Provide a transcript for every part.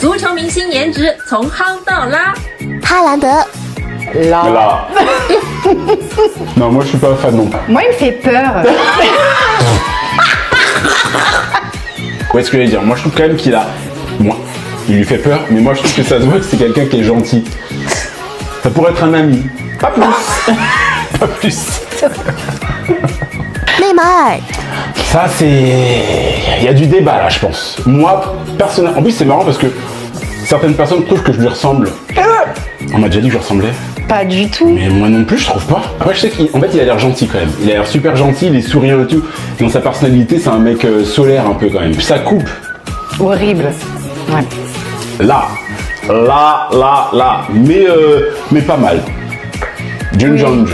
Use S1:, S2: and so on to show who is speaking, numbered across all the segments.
S1: 足球明星颜值从夯到拉。
S2: 哈兰德，
S3: Là. Non, moi je suis pas fan non plus.
S4: Moi, il me fait peur.
S3: Ouais, ce que j'allais dire, moi je trouve quand même qu'il a. Moi, il lui fait peur, mais moi je trouve que ça se voit que c'est quelqu'un qui est gentil. Ça pourrait être un ami. Pas plus. Pas plus.
S2: 内马尔，
S3: Ça, c'est. Il y a du débat là, je pense. Moi, personnellement. En plus, c'est marrant parce que certaines personnes trouvent que je lui ressemble. On m'a déjà dit que je ressemblais.
S4: Pas du tout.
S3: Mais moi non plus, je trouve pas. Après, je sais qu'en fait, il a l'air gentil quand même. Il a l'air super gentil, il est souriant et tout. Dans sa personnalité, c'est un mec solaire un peu quand même. Puis ça coupe.
S4: Horrible. Ouais.
S3: Là. Mais pas mal. Jun Jong.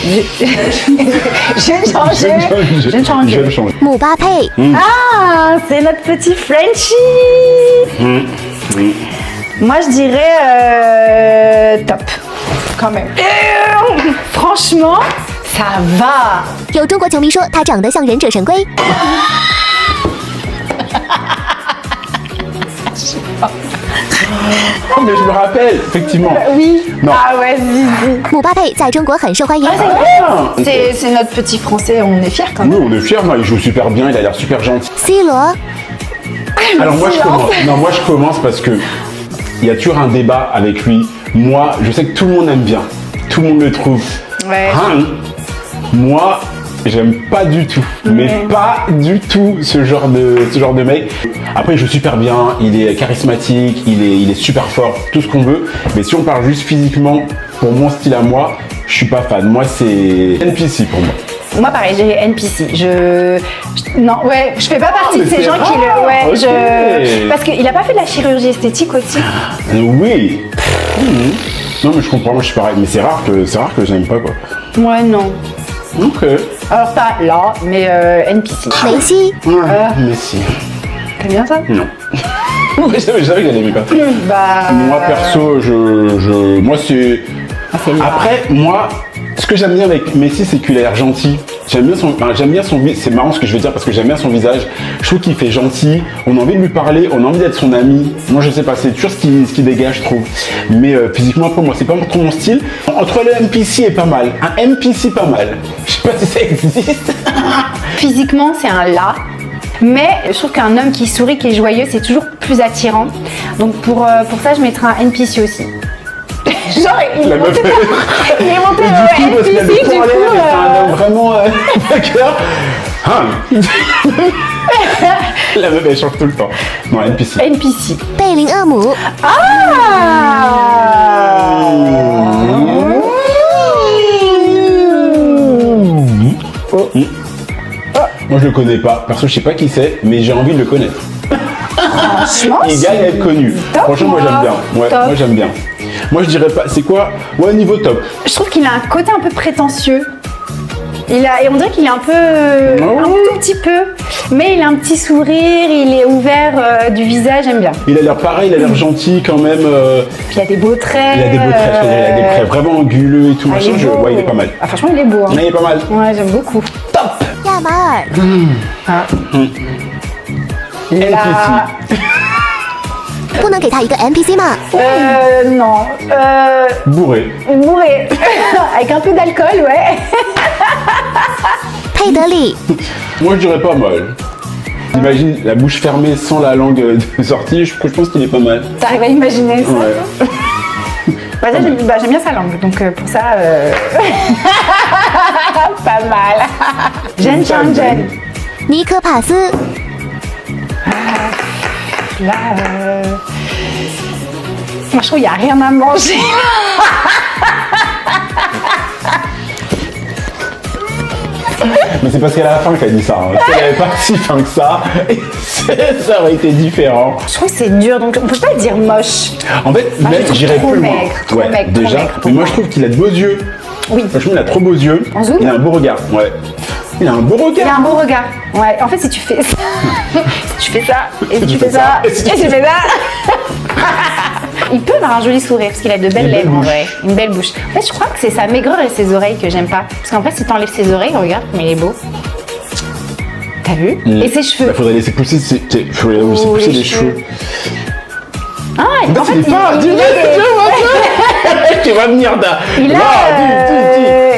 S4: Je vais changer. Je vais changer.
S3: Je vais le changer.
S2: 姆巴佩，
S4: Ah, c'est notre petit Frenchie. Moi, je dirais top. Quand même. Franchement, ça va.
S2: 有中国球迷说他长得像忍者神龟。
S3: Oh, mais je me rappelle, effectivement.
S4: Oui.
S3: Non.
S4: Ah ouais, Zizi.
S2: 姆巴佩在中国很受欢迎。
S4: C'est notre petit français, on est fiers quand
S3: Nous,
S4: même.
S3: on est fiers, non, il joue super bien, il a l'air super gentil.
S2: C 罗，
S3: Alors moi je commence. Non, moi je commence parce que il y a toujours un débat avec lui. Moi, je sais que tout le monde aime bien. Tout le monde le trouve.
S4: Ouais.
S3: Hein. Moi, j'aime pas du tout. Mais pas du tout ce genre de mec. Après, il joue super bien, il est charismatique, il est super fort, tout ce qu'on veut. Mais si on parle juste physiquement, pour mon style à moi, je suis pas fan. Moi, c'est NPC pour moi.
S4: Moi, pareil, j'ai NPC. Non, ouais, je fais pas partie
S3: mais
S4: de ces
S3: c'est
S4: gens qui le.
S3: rare,
S4: Ouais,
S3: ok.
S4: Parce qu'il a pas fait de la chirurgie esthétique aussi.
S3: Oui. Non, mais je comprends, moi je suis pareil. Mais c'est rare que j'aime pas quoi.
S4: Ouais, non.
S3: Ok.
S4: Alors, pas là, mais NPC.
S2: 梅西，
S3: Mais si.
S4: T'aimes bien ça?
S3: Non. Je savais que j'allais aimer pas.
S4: Bah.
S3: Moi perso, moi c'est.
S4: c'est là.
S3: Après, moi, ce que j'aime bien avec Messi, c'est qu'il a l'air gentil. J'aime bien son visage. C'est marrant ce que je veux dire parce que j'aime bien son visage. Je trouve qu'il fait gentil. On a envie de lui parler. On a envie d'être son ami. Moi, je sais pas. C'est toujours ce qui dégage, je trouve. Mais physiquement, pour moi, c'est pas trop mon style. Entre le NPC et pas mal. Un NPC pas mal. Je sais pas si ça existe.
S4: Physiquement, c'est un là. Mais je trouve qu'un homme qui sourit, qui est joyeux, c'est toujours plus attirant. Donc pour ça, je mettrai un NPC aussi. Genre, il est monté, il est monté
S3: Et du coup, parce qu'il a des
S4: NPC, du
S3: points à l'air,
S4: coup.
S3: et c'est un homme vraiment d'accord. La meuf, elle change tout le temps. Non, NPC.
S4: NPC.
S2: 贝林厄姆，
S3: Moi, je le connais pas. Perso, je sais pas qui c'est, mais j'ai envie de le connaître.
S4: Franchement,
S3: Il gagne à être connu.
S4: Top,
S3: Franchement, moi, j'aime bien. Ouais,
S4: Top.
S3: moi, j'aime bien. Moi, je dirais pas. C'est quoi? Ouais, niveau top.
S4: je trouve qu'il a un côté un peu prétentieux. Et on dirait qu'il est un peu, un tout petit peu, mais il a un petit sourire, il est ouvert du visage, j'aime bien.
S3: Il a l'air pareil, il a l'air gentil quand même.
S4: Puis il a des beaux traits.
S3: Il a des beaux traits, je veux dire, il a des traits vraiment anguleux et tout.
S4: Ah,
S3: machin.
S4: il est beau.
S3: Ouais, il est pas mal.
S4: Ah, franchement, il est beau. Hein.
S3: Mais il est pas mal.
S4: Ouais, j'aime beaucoup.
S3: Top.
S2: 亚马尔，
S4: Là,
S2: 不能给他一个 NPC 吗？
S4: non.
S3: Bourré.
S4: Bourré. Avec un peu d'alcool, ouais.
S2: 佩德里，
S3: Moi, je dirais pas mal. Imagine la bouche fermée sans la langue sortie, je pense qu'il est pas mal.
S4: T'arrives à imaginer ça?
S3: Ouais.
S4: Bah, ça, j'aime bien sa langue, donc pour ça, pas mal. Jeanne Jeanne.
S2: 尼科帕斯，
S4: Là, moi je trouve qu'il n'y a rien à manger.
S3: Mais c'est parce qu'à la fin qu'elle a dit ça. Hein. Si elle avait pas si fin que ça, ça aurait été différent.
S4: Je trouve que c'est dur, donc on peut pas dire moche.
S3: En fait,
S4: Ah, je
S3: même,
S4: trouve
S3: j'irais
S4: trop
S3: plus loin.
S4: maigre, trop
S3: Ouais,
S4: maigre, trop
S3: déjà.
S4: maigre pour
S3: Mais moi,
S4: moi.
S3: je trouve qu'il a de beaux yeux.
S4: Oui.
S3: Franchement, il a trop beaux yeux.
S4: En zoom
S3: Il a un beau regard. Ouais. Il a un beau regard.
S4: Il a un beau regard. Ouais, en fait, si tu fais ça, si tu fais ça, et si tu fais ça, et si tu fais ça, il peut avoir un joli sourire parce qu'il a de belles
S3: Une belle
S4: lèvres en
S3: bouche.
S4: vrai. Une belle bouche. En fait, je crois que c'est sa maigreur et ses oreilles que j'aime pas. Parce qu'en vrai, si t'enlèves ses oreilles, regarde, mais il est beau. T'as vu? Et ses cheveux.
S3: Faudrait laisser pousser, faudrait laisser
S4: Oh,
S3: pousser
S4: les
S3: les cheveux.
S4: Ah,
S3: En
S4: en fait,
S3: il est pas.
S4: il a des-
S3: Tu vas venir là.
S4: il a,
S3: Là,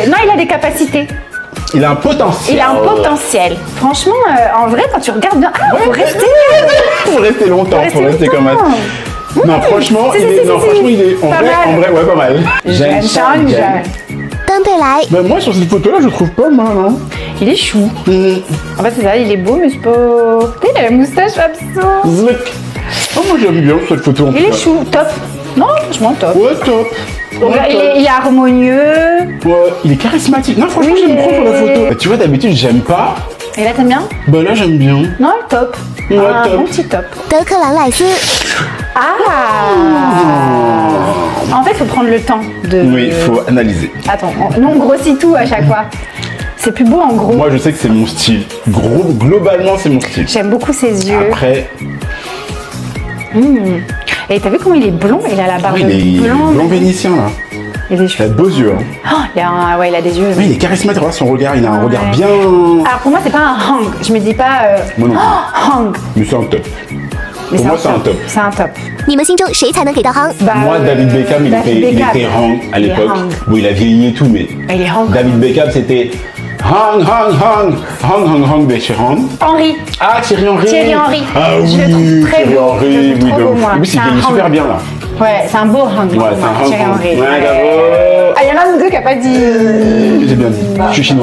S3: dis.
S4: non, il a des capacités.
S3: Il a un potentiel.
S4: Il a un potentiel. Franchement, en vrai, quand tu regardes bien, faut rester.
S3: Faut rester longtemps, faut rester comme ça. Non, franchement,
S4: Si,
S3: il
S4: si,
S3: est,
S4: si,
S3: non,
S4: si.
S3: franchement, il est,
S4: Pas mal.
S3: ouais, pas mal.
S4: Jeanne Chang.
S2: 登对来，Mais
S3: moi, sur cette photo-là, je trouve pas mal, hein.
S4: Il est chou. En fait, c'est ça, il est beau, mais c'est pas. Tu sais, il a la moustache absente.
S3: Zouik. Oh, moi, j'aime bien cette photo. en
S4: Il
S3: tout
S4: est
S3: cas.
S4: chou, top. Non, franchement, top.
S3: Ouais, top. Ouais,
S4: Il est harmonieux.
S3: Ouais, il est charismatique. Non, franchement,
S4: Oui.
S3: j'aime trop sur la photo. Bah, tu vois, d'habitude, j'aime pas.
S4: Et là, t'aimes bien?
S3: Bah là, j'aime bien.
S4: Non, top.
S3: Ouais,
S4: un
S3: top.
S4: bon petit top.
S2: 德克兰赖斯，
S4: En fait, il faut prendre le temps de.
S3: Oui, il faut analyser.
S4: Attends, nous on grossit tout à chaque fois. C'est plus beau en gros.
S3: Moi, je sais que c'est mon style. Globalement, c'est mon style.
S4: J'aime beaucoup ses yeux.
S3: Après,
S4: Et t'as vu comment il est blond? Il a la barbe
S3: il est
S4: blonde.
S3: blanc vénitien, là.
S4: Il a des
S3: Il a
S4: cheveux.
S3: de beaux yeux, hein.
S4: Oh, ouais, il a des yeux.
S3: Oui, il est charismatique. Regarde son regard. Il a un regard
S4: Ouais.
S3: bien.
S4: Alors pour moi, c'est pas un hang. Je me dis pas
S3: Moi non plus.
S4: hang.
S3: Mais c'est un top.
S4: Mais
S3: Pour moi, c'est un top.
S4: C'est un top.
S2: 你们心中谁才能给到夯？
S4: Bah,
S3: Moi, David Beckham, il
S4: David Beckham.
S3: était hang à
S4: Il est
S3: l'époque.
S4: hang.
S3: Bon, il a vieilli et tout, mais
S4: Il est hang.
S3: David Beckham, c'était hang, hang, hang, hang, hang, hang, Beckham.
S4: Henri.
S3: Ah, Thierry Henry.
S4: Thierry Henry.
S3: Ah oui,
S4: Je le trouve très
S3: Thierry
S4: beau.
S3: Henry,
S4: Je le trouve
S3: oui,
S4: trop
S3: de
S4: beau,
S3: ouf.
S4: moi.
S3: Lui,
S4: C'est
S3: il
S4: un
S3: est super
S4: hang.
S3: bien là.
S4: Ouais, c'est un beau hang.
S3: Ouais, c'est un hang.
S4: Thierry Henry.
S3: Ouais,
S4: Ouais.
S3: bravo.
S4: Ah, il y en a un ou deux qui a pas dit.
S3: J'ai bien dit. Je suis chinois.